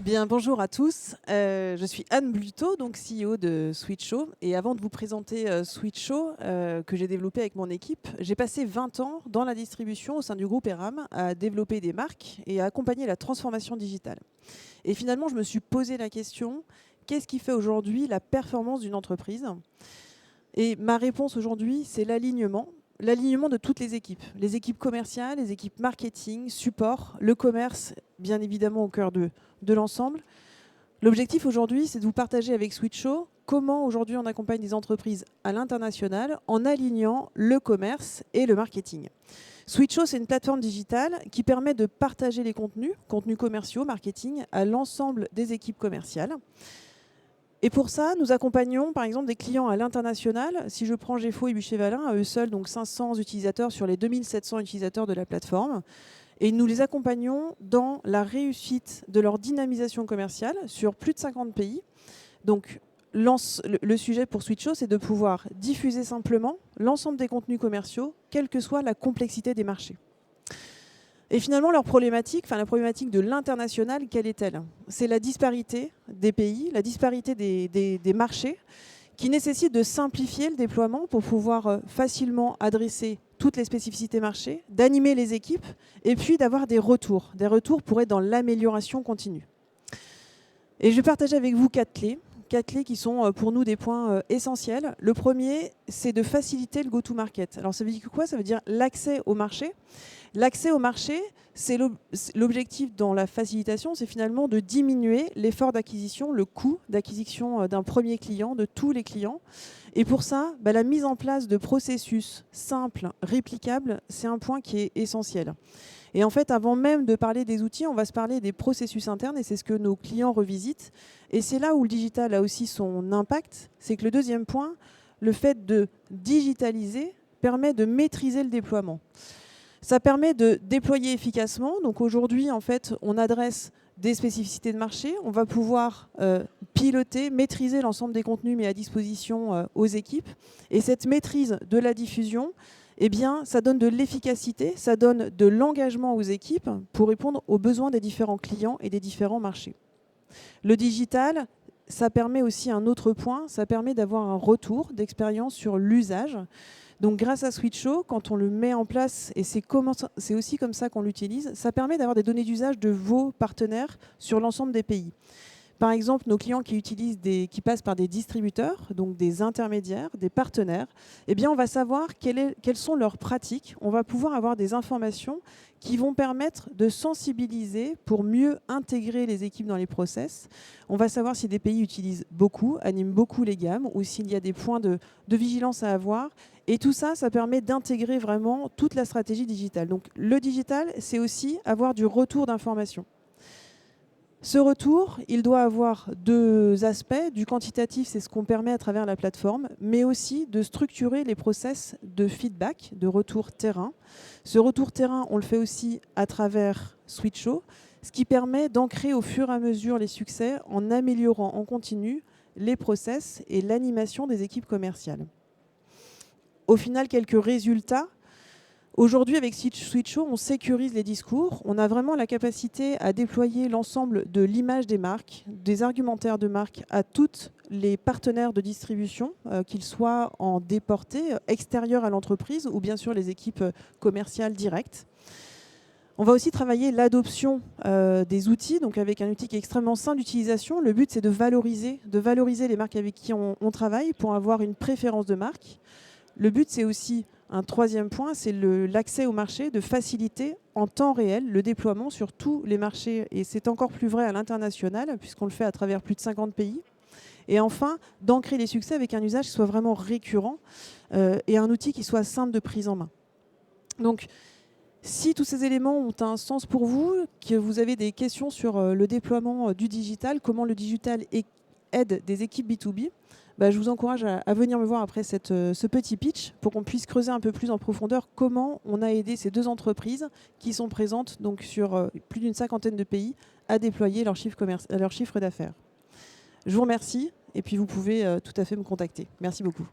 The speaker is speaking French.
Bien, bonjour à tous. Je suis Anne Bluteau, donc CEO de Switcho. Et avant de vous présenter Switcho, que j'ai développé avec mon équipe, j'ai passé 20 ans dans la distribution au sein du groupe ERAM à développer des marques et à accompagner la transformation digitale. Et finalement, je me suis posé la question, qu'est-ce qui fait aujourd'hui la performance d'une entreprise? Et ma réponse aujourd'hui, c'est l'alignement. L'alignement de toutes les équipes commerciales, les équipes marketing, support, le commerce, bien évidemment au cœur de l'ensemble. L'objectif aujourd'hui, c'est de vous partager avec Switcho comment aujourd'hui on accompagne des entreprises à l'international en alignant le commerce et le marketing. Switcho, c'est une plateforme digitale qui permet de partager les contenus commerciaux, marketing, à l'ensemble des équipes commerciales. Et pour ça, nous accompagnons par exemple des clients à l'international. Si je prends Gefo et Bûcher-Valin, à eux seuls, donc 500 utilisateurs sur les 2700 utilisateurs de la plateforme. Et nous les accompagnons dans la réussite de leur dynamisation commerciale sur plus de 50 pays. Donc le sujet pour Switcho, c'est de pouvoir diffuser simplement l'ensemble des contenus commerciaux, quelle que soit la complexité des marchés. Et finalement, leur problématique, la problématique de l'international, quelle est-elle? C'est la disparité des pays, la disparité des marchés, qui nécessite de simplifier le déploiement pour pouvoir facilement adresser toutes les spécificités marché, d'animer les équipes et puis d'avoir des retours pour être dans l'amélioration continue. Et je vais partager avec vous 4 clés qui sont pour nous des points essentiels. Le premier, c'est de faciliter le go-to-market. Alors ça veut dire quoi? Ça veut dire l'accès au marché. L'accès au marché, c'est l'objectif dans la facilitation, c'est finalement de diminuer l'effort d'acquisition, le coût d'acquisition d'un premier client, de tous les clients. Et pour ça, la mise en place de processus simples, réplicables, c'est un point qui est essentiel. Et en fait, avant même de parler des outils, on va se parler des processus internes et c'est ce que nos clients revisitent. Et c'est là où le digital a aussi son impact. C'est que le deuxième point, le fait de digitaliser permet de maîtriser le déploiement. Ça permet de déployer efficacement. Donc aujourd'hui, en fait, on adresse des spécificités de marché. On va pouvoir piloter, maîtriser l'ensemble des contenus mis à disposition aux équipes. Et cette maîtrise de la diffusion, eh bien, ça donne de l'efficacité, ça donne de l'engagement aux équipes pour répondre aux besoins des différents clients et des différents marchés. Le digital, ça permet aussi un autre point, ça permet d'avoir un retour d'expérience sur l'usage. Donc grâce à Switcho, quand on le met en place, et c'est aussi comme ça qu'on l'utilise, ça permet d'avoir des données d'usage de vos partenaires sur l'ensemble des pays. Par exemple, nos clients qui passent par des distributeurs, donc des intermédiaires, des partenaires, eh bien, on va savoir quelles sont leurs pratiques. On va pouvoir avoir des informations qui vont permettre de sensibiliser pour mieux intégrer les équipes dans les process. On va savoir si des pays utilisent beaucoup, animent beaucoup les gammes, ou s'il y a des points de vigilance à avoir. Et tout ça, ça permet d'intégrer vraiment toute la stratégie digitale. Donc le digital, c'est aussi avoir du retour d'informations. Ce retour, il doit avoir 2 aspects. Du quantitatif, c'est ce qu'on permet à travers la plateforme, mais aussi de structurer les process de feedback, de retour terrain. Ce retour terrain, on le fait aussi à travers Switcho, ce qui permet d'ancrer au fur et à mesure les succès en améliorant en continu les process et l'animation des équipes commerciales. Au final, quelques résultats. Aujourd'hui, avec Switcho, on sécurise les discours. On a vraiment la capacité à déployer l'ensemble de l'image des marques, des argumentaires de marque à tous les partenaires de distribution, qu'ils soient en déporté, extérieurs à l'entreprise ou bien sûr les équipes commerciales directes. On va aussi travailler l'adoption des outils, donc avec un outil qui est extrêmement simple d'utilisation. Le but, c'est de valoriser les marques avec qui on travaille pour avoir une préférence de marque. Le but, c'est aussi un troisième point, c'est l'accès au marché, de faciliter en temps réel le déploiement sur tous les marchés. Et c'est encore plus vrai à l'international, puisqu'on le fait à travers plus de 50 pays. Et enfin, d'ancrer les succès avec un usage qui soit vraiment récurrent et un outil qui soit simple de prise en main. Donc, si tous ces éléments ont un sens pour vous, que vous avez des questions sur le déploiement du digital, comment le digital aide des équipes B2B, je vous encourage à venir me voir après ce petit pitch pour qu'on puisse creuser un peu plus en profondeur comment on a aidé ces 2 entreprises qui sont présentes donc, sur plus d'une 50aine de pays à déployer leur chiffre d'affaires. Je vous remercie et puis vous pouvez tout à fait me contacter. Merci beaucoup.